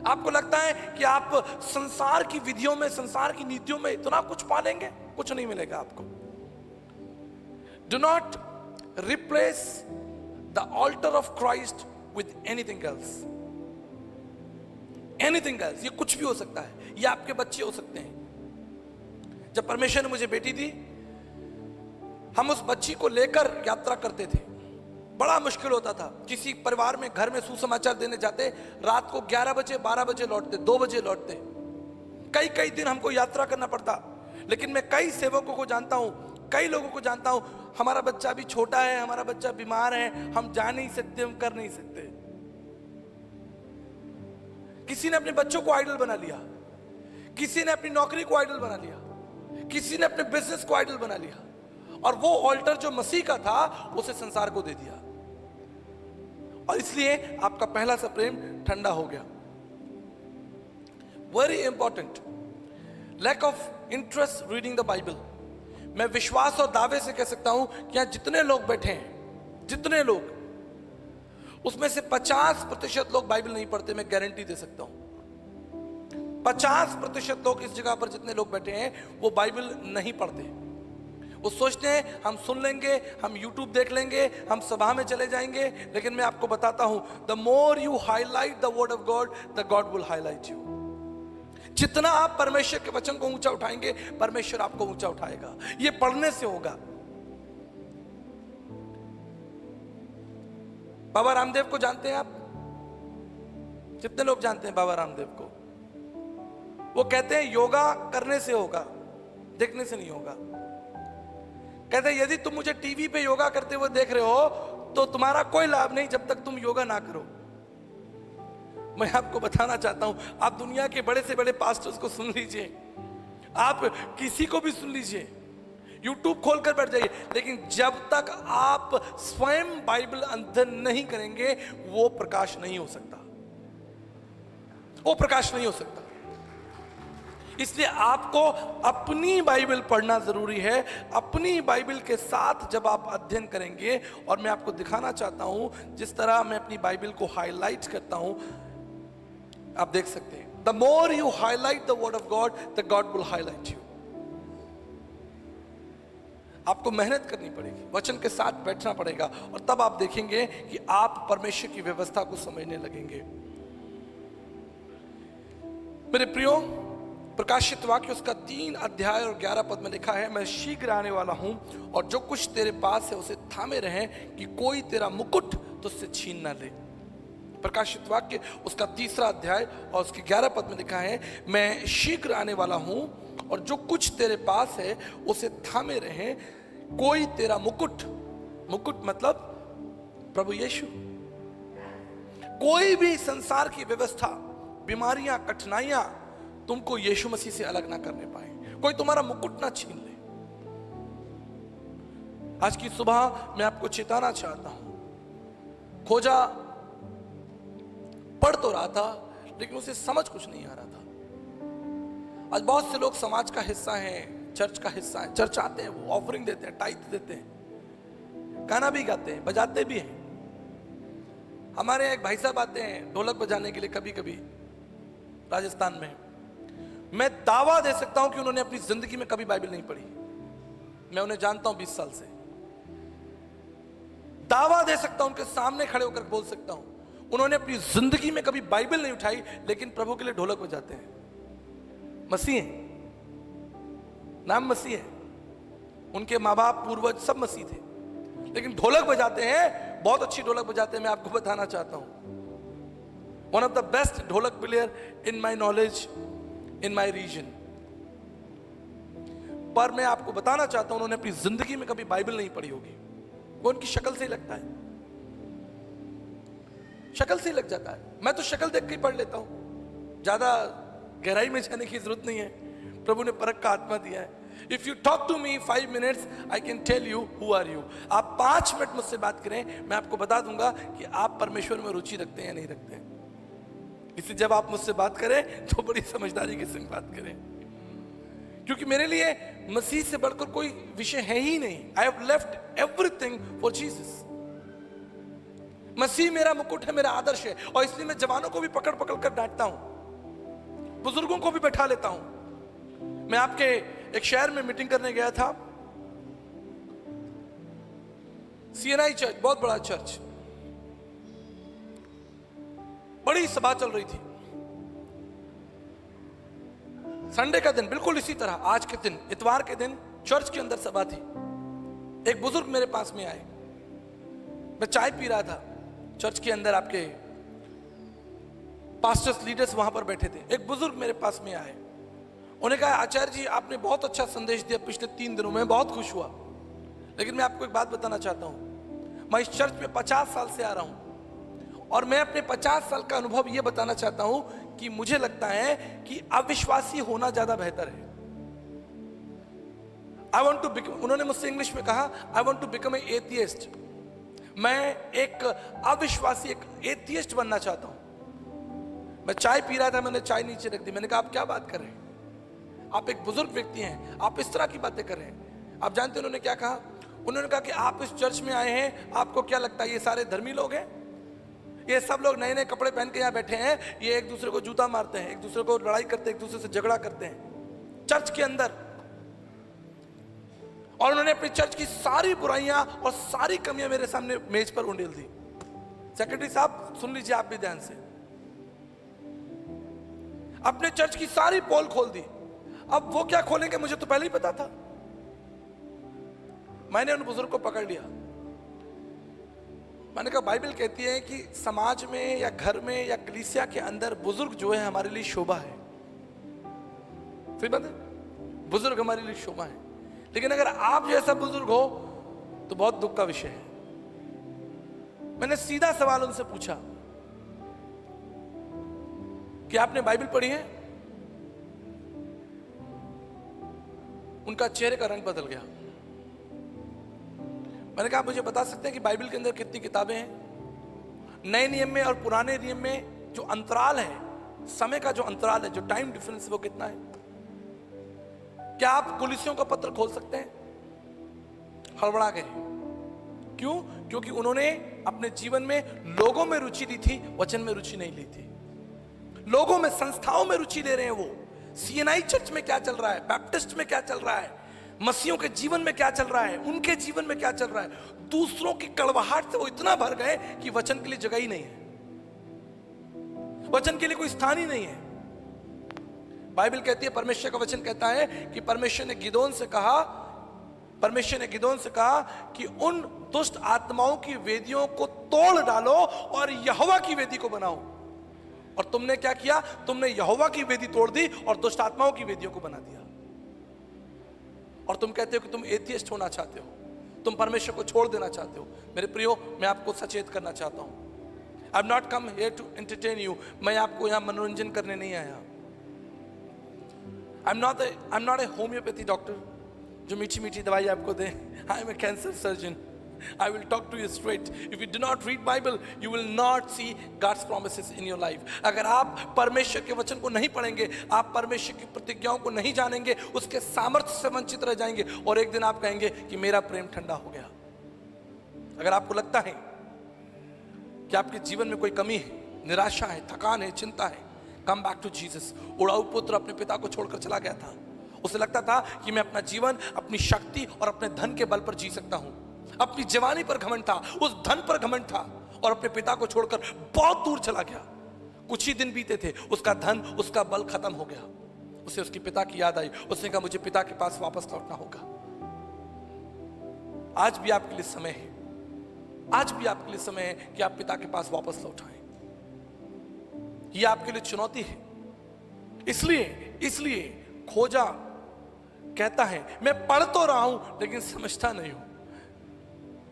आपको लगता है कि आप संसार की विधियों में, संसार की नीतियों में इतना कुछ पालेंगे, कुछ नहीं मिलेगा आपको। Do not replace the altar of Christ with anything else. Anything else. ये कुछ भी हो सकता है, ये आपके बच्चे हो सकते हैं। जब परमेश्वर ने मुझे बेटी दी, हम उस बच्ची को लेकर यात्रा करते थे। बड़ा मुश्किल होता था। किसी परिवार में, घर में सुसमाचार देने जाते, रात को 11 बजे 12 बजे लौटते, 2 बजे लौटते। कई कई दिन हमको यात्रा करना पड़ता। लेकिन मैं कई सेवकों को जानता हूं, कई लोगों को जानता हूं, हमारा बच्चा भी छोटा है, हमारा बच्चा बीमार है, हम जा नहीं सकते, हम कर नहीं सकते। किसी ने अपने बच्चों को आइडल बना लिया, किसी ने अपनी नौकरी को आइडल बना लिया, किसी ने अपने बिजनेस को आइडल बना लिया, और वो ऑल्टर जो मसीह का था उसे संसार को दे दिया, और इसलिए आपका पहला सा प्रेम ठंडा हो गया। Very important, lack of interest reading the Bible. मैं विश्वास और दावे से कह सकता हूं कि यहां जितने लोग बैठे हैं, जितने लोग, उसमें से 50% लोग बाइबल नहीं पढ़ते। मैं गारंटी दे सकता हूं 50% लोग इस जगह पर जितने लोग बैठे हैं वो बाइबल नहीं पढ़ते। वो सोचते हैं हम सुन लेंगे, हम YouTube देख लेंगे, हम सभा में चले जाएंगे। लेकिन मैं आपको बताता हूं, the more you highlight the word of God, the God will highlight you. जितना आप परमेश्वर के वचन को ऊंचा उठाएंगे, परमेश्वर आपको ऊंचा उठाएगा। ये पढ़ने से होगा। बाबा रामदेव को जानते हैं आप? कितने लोग जानते हैं बाबा रामदेव को? वो कहते हैं योगा करने से होगा, देखने से नहीं होगा। कहते यदि तुम मुझे टीवी पे योगा करते हुए देख रहे हो तो तुम्हारा कोई लाभ नहीं जब तक तुम योगा ना करो। मैं आपको बताना चाहता हूं, आप दुनिया के बड़े से बड़े पास्टर्स को सुन लीजिए, आप किसी को भी सुन लीजिए, यूट्यूब खोलकर बैठ जाइए, लेकिन जब तक आप स्वयं बाइबल अध्ययन नहीं करेंगे वो प्रकाश नहीं हो सकता, वो प्रकाश नहीं हो सकता। इसलिए आपको अपनी बाइबल पढ़ना जरूरी है। अपनी बाइबल के साथ जब आप अध्ययन करेंगे, और मैं आपको दिखाना चाहता हूं जिस तरह मैं अपनी बाइबल को हाईलाइट करता हूं, आप देख सकते हैं, the more you highlight the word of God the God will highlight you. आपको मेहनत करनी पड़ेगी, वचन के साथ बैठना पड़ेगा, और तब आप देखेंगे कि आप परमेश्वर की व्यवस्था को समझने लगेंगे। मेरे प्रियो, प्रकाशित वाक्य उसका 3 अध्याय और 11 पद में लिखा है, मैं शीघ्र आने वाला हूं और जो कुछ तेरे पास है उसे थामे रहे कि कोई तेरा मुकुट तुझसे छीन ना ले। प्रकाशित वाक्य उसका 3 अध्याय और उसके 11 पद में लिखा है, मैं शीघ्र आने वाला हूं और जो कुछ तेरे पास है उसे थामे रहे, कोई तेरा मुकुट, मुकुट मतलब प्रभु यीशु, कोई भी संसार की व्यवस्था, बीमारियां, कठिनाइयां तुमको यीशु मसीह से अलग ना करने पाए, कोई तुम्हारा मुकुट ना छीन ले। आज की सुबह मैं आपको चेताना चाहता हूं, खोजा पढ़ तो रहा था लेकिन उसे समझ कुछ नहीं आ रहा था। आज बहुत से लोग समाज का हिस्सा हैं, चर्च का हिस्सा है, चर्च आते हैं, वो ऑफरिंग देते हैं, टाइथ देते हैं, गाना भी गाते हैं, बजाते भी हैं। हमारे यहाँ एक भाई साहब आते हैं ढोलक बजाने के लिए कभी कभी राजस्थान में। मैं दावा दे सकता हूं कि उन्होंने अपनी जिंदगी में कभी बाइबल नहीं पढ़ी। मैं उन्हें जानता हूं 20 साल से, दावा दे सकता हूं, उनके सामने खड़े होकर बोल सकता हूं, उन्होंने अपनी जिंदगी में कभी बाइबल नहीं उठाई, लेकिन प्रभु के लिए ढोलक बजाते हैं। मसीह हैं, नाम मसीह है, उनके माँ बाप पूर्वज सब मसीह थे, लेकिन ढोलक बजाते हैं, बहुत अच्छी ढोलक बजाते हैं। मैं आपको बताना चाहता हूं, one of the best dholak player in my knowledge in my region. पर मैं आपको बताना चाहता हूं, उन्होंने अपनी जिंदगी में कभी बाइबल नहीं पढ़ी होगी। वो उनकी शक्ल से ही लगता है, शक्ल से ही लग जाता है। मैं तो शक्ल देख के ही पढ़ लेता हूं, ज्यादा गहराई में जाने की जरूरत नहीं है। प्रभु ने परख का आत्मा दिया है। If you talk to me 5 minutes I can tell you who are you. आप 5 मिनट मुझसे बात करें, मैं आपको बता दूंगा कि आप परमेश्वर में रुचि रखते हैं या नहीं रखते हैं। इसलिए जब आप मुझसे बात करें तो बड़ी समझदारी के संग बात करें, क्योंकि मेरे लिए मसीह से बढ़कर कोई विषय है ही नहीं। I have left everything for Jesus. मसीह मेरा मुकुट है, मेरा आदर्श है, और इसलिए मैं जवानों को भी पकड़ पकड़ कर डांटता हूं, बुजुर्गों को भी बैठा लेता हूं। मैं आपके एक शहर में मीटिंग करने गया था, CNI चर्च, बहुत बड़ा चर्च, बड़ी सभा चल रही थी। संडे का दिन, बिल्कुल इसी तरह आज के दिन, इतवार के दिन चर्च के अंदर सभा थी। एक बुजुर्ग मेरे पास में आए, मैं चाय पी रहा था चर्च के अंदर, आपके पास्टर्स लीडर्स वहां पर बैठे थे। एक बुजुर्ग मेरे पास में आए, उन्होंने कहा, आचार्य जी आपने बहुत अच्छा संदेश दिया पिछले 3 दिनों में, बहुत खुश हुआ, लेकिन मैं आपको एक बात बताना चाहता हूं, मैं इस चर्च में 50 साल से आ रहा हूं, और मैं अपने 50 साल का अनुभव यह बताना चाहता हूं कि मुझे लगता है कि अविश्वासी होना ज्यादा बेहतर है। आई वॉन्ट टू बिकम, उन्होंने मुझसे इंग्लिश में कहा, I want to become a atheist. मैं एक अविश्वासी, एक एथियस्ट बनना चाहता हूं। मैं चाय पी रहा था, मैंने चाय नीचे रख दी। मैंने कहा, आप क्या बात कर रहे हैं, आप एक बुजुर्ग व्यक्ति हैं, आप इस तरह की बातें कर रहे हैं। आप जानते हैं उन्होंने क्या कहा? उन्होंने कहा कि आप इस चर्च में आए हैं, आपको क्या लगता है ये सारे धर्मी लोग हैं? ये सब लोग नए नए कपड़े पहन के यहाँ बैठे हैं, ये एक दूसरे को जूता मारते हैं, एक दूसरे को लड़ाई करते हैं, एक दूसरे से झगड़ा करते हैं चर्च के अंदर। और उन्होंने अपनी चर्च की सारी बुराइयां और सारी कमियां मेरे सामने मेज पर उंडेल दी। सेक्रेटरी साहब सुन लीजिए आप भी ध्यान से, अपने चर्च की सारी पोल खोल दी। अब वो क्या खोलेंगे मुझे तो पहले ही पता था। मैंने उन बुजुर्ग को पकड़ लिया, मैंने कहा बाइबल कहती है कि समाज में या घर में या कलीसिया के अंदर बुजुर्ग जो है हमारे लिए शोभा है। सही बात है, बुजुर्ग हमारे लिए शोभा है, लेकिन अगर आप जैसा बुजुर्ग हो तो बहुत दुख का विषय है। मैंने सीधा सवाल उनसे पूछा कि आपने बाइबल पढ़ी है? उनका चेहरे का रंग बदल गया। मैंने कहा, मुझे बता सकते हैं कि बाइबल के अंदर कितनी किताबें हैं? नए नियम में और पुराने नियम में जो अंतराल है, समय का जो अंतराल है, जो टाइम डिफरेंस, वो कितना है? क्या आप कुलिसियों का पत्र खोल सकते हैं? हड़बड़ा गए। क्यों? क्योंकि उन्होंने अपने जीवन में लोगों में रुचि ली थी, वचन में रुचि नहीं ली थी। लोगों में, संस्थाओं में रुचि ले रहे हैं। वो सीएनआई चर्च में क्या चल रहा है, बैप्टिस्ट में क्या चल रहा है, मसीहों के जीवन में क्या चल रहा है, उनके जीवन में क्या चल रहा है, दूसरों की कड़वाहट से वो इतना भर गए कि वचन के लिए जगह ही नहीं है, वचन के लिए कोई स्थान ही नहीं है। बाइबल कहती है, परमेश्वर का वचन कहता है कि परमेश्वर ने गिदोन से कहा कि उन दुष्ट आत्माओं की वेदियों को तोड़ डालो और यहोवा की वेदी को बनाओ। और तुमने क्या किया? तुमने यहोवा की वेदी तोड़ दी और दुष्ट आत्माओं की वेदियों को बना दिया। और तुम कहते हो कि तुम एथियस्ट होना चाहते हो, तुम परमेश्वर को छोड़ देना चाहते हो। मेरे प्रियो, मैं आपको सचेत करना चाहता हूं, I am not come here to entertain you. मैं आपको यहां मनोरंजन करने नहीं आया। I am not a homeopathy doctor जो मीठी मीठी दवाई आपको दे। I am a cancer surgeon. I will talk to you straight. If you do not read Bible, you will not see God's promises in your life. अगर आप परमेश्वर के वचन को नहीं पढ़ेंगे, आप परमेश्वर की प्रतिज्ञाओं को नहीं जानेंगे, उसके सामर्थ्य से वंचित रह जाएंगे और एक दिन आप कहेंगे कि मेरा प्रेम ठंडा हो गया। अगर आपको लगता है कि आपके जीवन में कोई कमी है, निराशा है, थकान है, चिंता है, कम बैक टू जीसस। उड़ाऊ पुत्र अपने पिता को छोड़कर चला गया था। उसे लगता था कि मैं अपना जीवन अपनी शक्ति और अपने धन के बल पर जी सकता हूं। अपनी जवानी पर घमंड था, उस धन पर घमंड था, और अपने पिता को छोड़कर बहुत दूर चला गया। कुछ ही दिन बीते थे, उसका धन, उसका बल खत्म हो गया। उसे उसके पिता की याद आई। उसने कहा, मुझे पिता के पास वापस लौटना होगा। आज भी आपके लिए समय है, आज भी आपके लिए समय है कि आप पिता के पास वापस लौट आए। यह आपके लिए चुनौती है। इसलिए खोजा कहता है, मैं पढ़ तो रहा हूं लेकिन समझता नहीं हूं।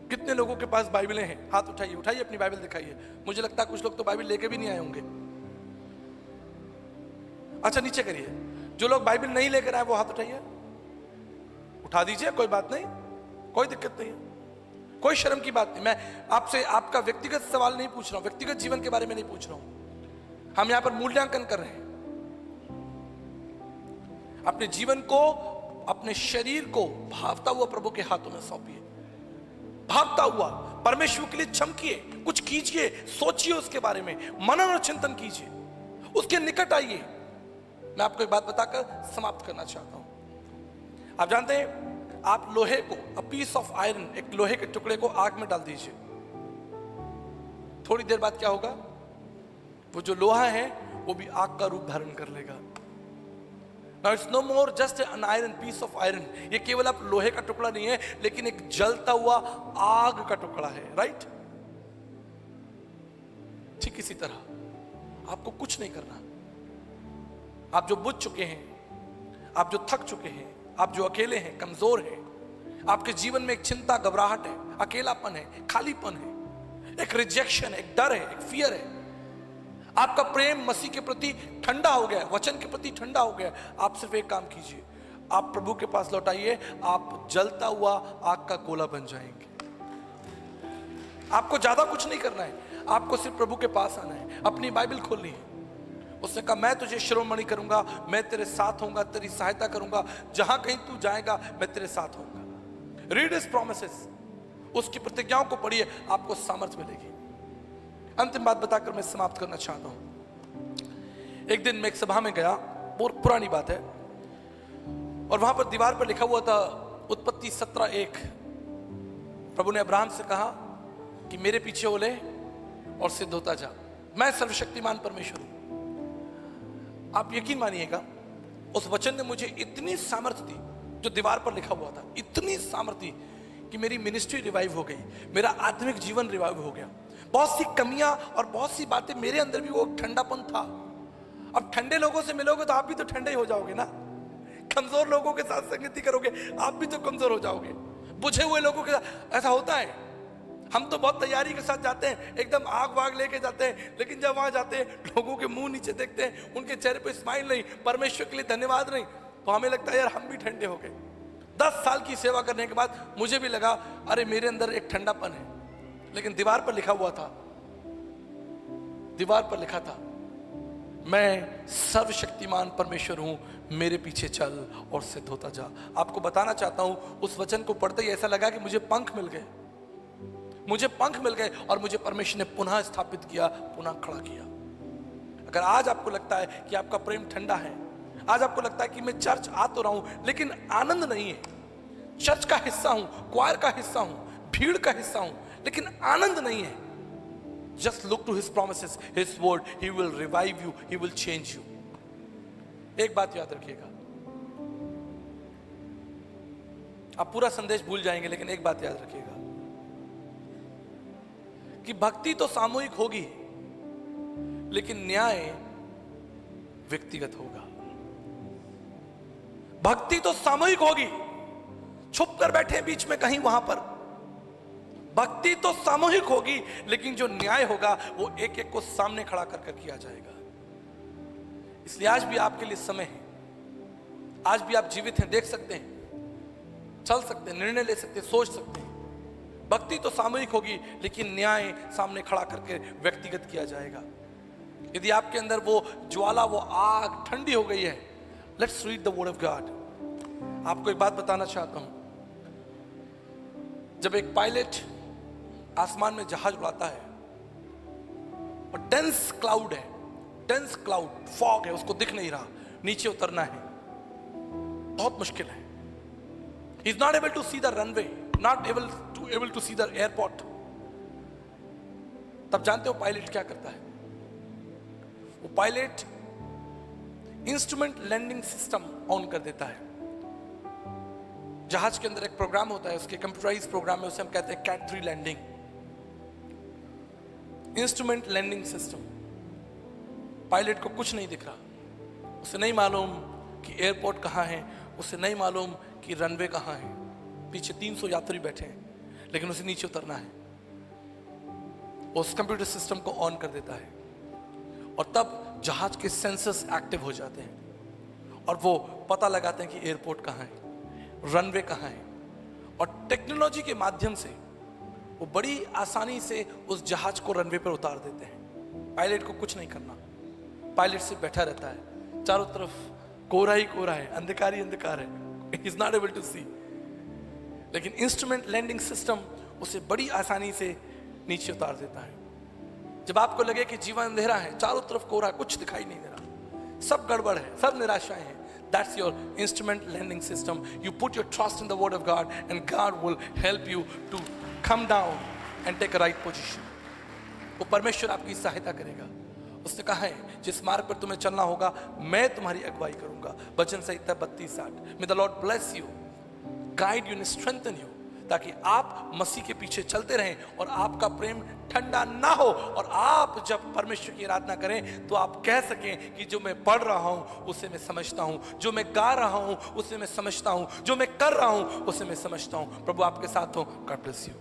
कितने लोगों के पास बाइबलें हैं? हाथ उठाइए अपनी बाइबल दिखाइए। मुझे लगता है कुछ लोग तो बाइबल लेके भी नहीं आए होंगे। अच्छा, नीचे करिए। जो लोग बाइबल नहीं लेकर आए वो हाथ उठाइए, उठा दीजिए, कोई बात नहीं, कोई दिक्कत नहीं है, कोई शर्म की बात नहीं। मैं आपसे आपका व्यक्तिगत सवाल नहीं पूछ रहा हूं, व्यक्तिगत जीवन के बारे में नहीं पूछ रहा हूं। हम यहां पर मूल्यांकन कर रहे हैं। अपने जीवन को, अपने शरीर को भावता हुआ प्रभु के हाथों में सौंपिए। भागता हुआ परमेश्वर के लिए चमकिए, कुछ कीजिए, सोचिए उसके बारे में, मनन और चिंतन कीजिए, उसके निकट आइए। मैं आपको एक बात बताकर समाप्त करना चाहता हूं। आप जानते हैं, आप लोहे को, अ पीस ऑफ आयरन, एक लोहे के टुकड़े को आग में डाल दीजिए, थोड़ी देर बाद क्या होगा? वो जो लोहा है वो भी आग का रूप धारण कर लेगा। Now it's no more just an iron, piece of iron. ये केवल आप लोहे का टुकड़ा नहीं है, लेकिन एक जलता हुआ आग का टुकड़ा है, राइट? ठीक इसी तरह आपको कुछ नहीं करना। आप जो बुझ चुके हैं, आप जो थक चुके हैं, आप जो अकेले हैं, कमजोर हैं, आपके जीवन में एक चिंता, घबराहट है, अकेलापन है, खालीपन है, एक रिजेक्शन, एक डर है, एक फियर है, आपका प्रेम मसीह के प्रति ठंडा हो गया, वचन के प्रति ठंडा हो गया, आप सिर्फ एक काम कीजिए, आप प्रभु के पास लौटाइए। आप जलता हुआ आग का गोला बन जाएंगे। आपको ज्यादा कुछ नहीं करना है, आपको सिर्फ प्रभु के पास आना है, अपनी बाइबल खोलनी है। उसने कहा, मैं तुझे शिरोमणि करूंगा, मैं तेरे साथ होऊंगा, तेरी सहायता करूंगा, जहां कहीं तू जाएगा मैं तेरे साथ होऊंगा। रीड हिज प्रॉमिसेस, उसकी प्रतिज्ञाओं को पढ़िए, आपको सामर्थ्य मिलेगी। अंतिम बात बताकर मैं समाप्त करना चाहता हूं। एक दिन मैं एक सभा में गया, बहुत पुरानी बात है, और वहां पर दीवार पर लिखा हुआ था उत्पत्ति 17:1। प्रभु ने अब्राहम से कहा कि मेरे पीछे हो ले और सिद्ध होता जा, मैं सर्वशक्तिमान परमेश्वर हूं। आप यकीन मानिएगा, उस वचन ने मुझे इतनी सामर्थ्य दी, जो दीवार पर लिखा हुआ था, इतनी सामर्थ्य कि मेरी मिनिस्ट्री रिवाइव हो गई, मेरा आत्मिक जीवन रिवाइव हो गया। बहुत सी कमियां और बहुत सी बातें, मेरे अंदर भी वो ठंडापन था। अब ठंडे लोगों से मिलोगे तो आप भी तो ठंडे ही हो जाओगे ना। कमजोर लोगों के साथ संगति करोगे आप भी तो कमजोर हो जाओगे। बुझे हुए लोगों के साथ ऐसा होता है। हम तो बहुत तैयारी के साथ जाते हैं, एकदम आग वाग लेके जाते हैं, लेकिन जब वहां जाते हैं लोगों के मुंह नीचे देखते हैं, उनके चेहरे पे स्माइल नहीं, परमेश्वर के लिए धन्यवाद नहीं, तो हमें लगता है यार हम भी ठंडे हो गए। 10 साल की सेवा करने के बाद मुझे भी लगा अरे मेरे अंदर एक ठंडापन है, लेकिन दीवार पर लिखा हुआ था, दीवार पर लिखा था मैं सर्वशक्तिमान परमेश्वर हूं, मेरे पीछे चल और सिद्ध होता जा। आपको बताना चाहता हूं उस वचन को पढ़ते ही ऐसा लगा कि मुझे पंख मिल गए, मुझे पंख मिल गए और मुझे परमेश्वर ने पुनः स्थापित किया, पुनः खड़ा किया। अगर आज आपको लगता है कि आपका प्रेम ठंडा है, आज आपको लगता है कि मैं चर्च आ तो रहा हूं लेकिन आनंद नहीं है, चर्च का हिस्सा हूं, क्वायर का हिस्सा हूं, भीड़ का हिस्सा हूं, लेकिन आनंद नहीं है, just look to his promises, his word, he will revive you, he will change you। एक बात याद रखिएगा, आप पूरा संदेश भूल जाएंगे लेकिन एक बात याद रखिएगा कि भक्ति तो सामूहिक होगी लेकिन न्याय व्यक्तिगत होगा। भक्ति तो सामूहिक होगी, छुप कर बैठे बीच में कहीं वहां पर, भक्ति तो सामूहिक होगी लेकिन जो न्याय होगा वो एक एक को सामने खड़ा कर किया जाएगा। इसलिए आज भी आपके लिए समय है, आज भी आप जीवित हैं, देख सकते हैं, चल सकते हैं, निर्णय ले सकते हैं, सोच सकते हैं। भक्ति तो सामूहिक होगी लेकिन न्याय सामने खड़ा करके व्यक्तिगत किया जाएगा। यदि आपके अंदर वो ज्वाला, वो आग ठंडी हो गई है, let's read the word of God. आपको एक बात बताना चाहता हूं, जब एक पायलट आसमान में जहाज उड़ाता है और डेंस क्लाउड है, डेंस क्लाउड, फॉग है, उसको दिख नहीं रहा, नीचे उतरना है, बहुत मुश्किल है। He is not able to see the runway, not able to see the airport. तब जानते हो पायलट क्या करता है? वो pilot instrument landing system on कर देता है। जहाज के अंदर एक प्रोग्राम होता है, उसके कंप्यूटराइज प्रोग्राम में, उसे हम कहते हैं CAT 3 landing, instrument landing system. Pilot को कुछ नहीं दिख रहा, उसे नहीं मालूम कि एयरपोर्ट कहां है, उसे नहीं मालूम कि रनवे कहां है, पीछे 300 यात्री बैठे हैं, लेकिन उसे नीचे उतरना है। उस कंप्यूटर सिस्टम को ऑन कर देता है और तब जहाज के सेंसर्स एक्टिव हो जाते हैं और वो पता लगाते हैं कि एयरपोर्ट कहां है, रनवे कहां है, और टेक्नोलॉजी के माध्यम से वो बड़ी आसानी से उस जहाज को रनवे पर उतार देते हैं। पायलट को कुछ नहीं करना, पायलट से बैठा रहता है, चारों तरफ कोहरा ही कोहरा है, अंधकार ही अंधकार है, he is not able to see, लेकिन इंस्ट्रूमेंट लैंडिंग सिस्टम उसे बड़ी आसानी से नीचे उतार देता है। जब आपको लगे कि जीवन अंधेरा है, चारों तरफ कोहरा, कुछ दिखाई नहीं दे रहा, सब गड़बड़ है, सब निराशाएं हैं, that's your instrument lending system. You put your trust in the word of God and God will help you to come down and take a right position. वो परमेश्वर आपकी सहायता करेगा। उसने कहा है जिस मार्ग पर तुम्हें चलना होगा मैं तुम्हारी अगुवाई करूंगा। वचन संहिता 32:8। May the Lord bless you, guide you and strengthen you, ताकि आप मसीह के पीछे चलते रहें और आपका प्रेम ठंडा ना हो, और आप जब परमेश्वर की आराधना करें तो आप कह सकें कि जो मैं पढ़ रहा हूं उसे मैं समझता हूं, जो मैं गा रहा हूं उसे मैं समझता हूं, जो मैं कर रहा हूं उसे मैं समझता हूं। प्रभु आपके साथ हो। God bless you.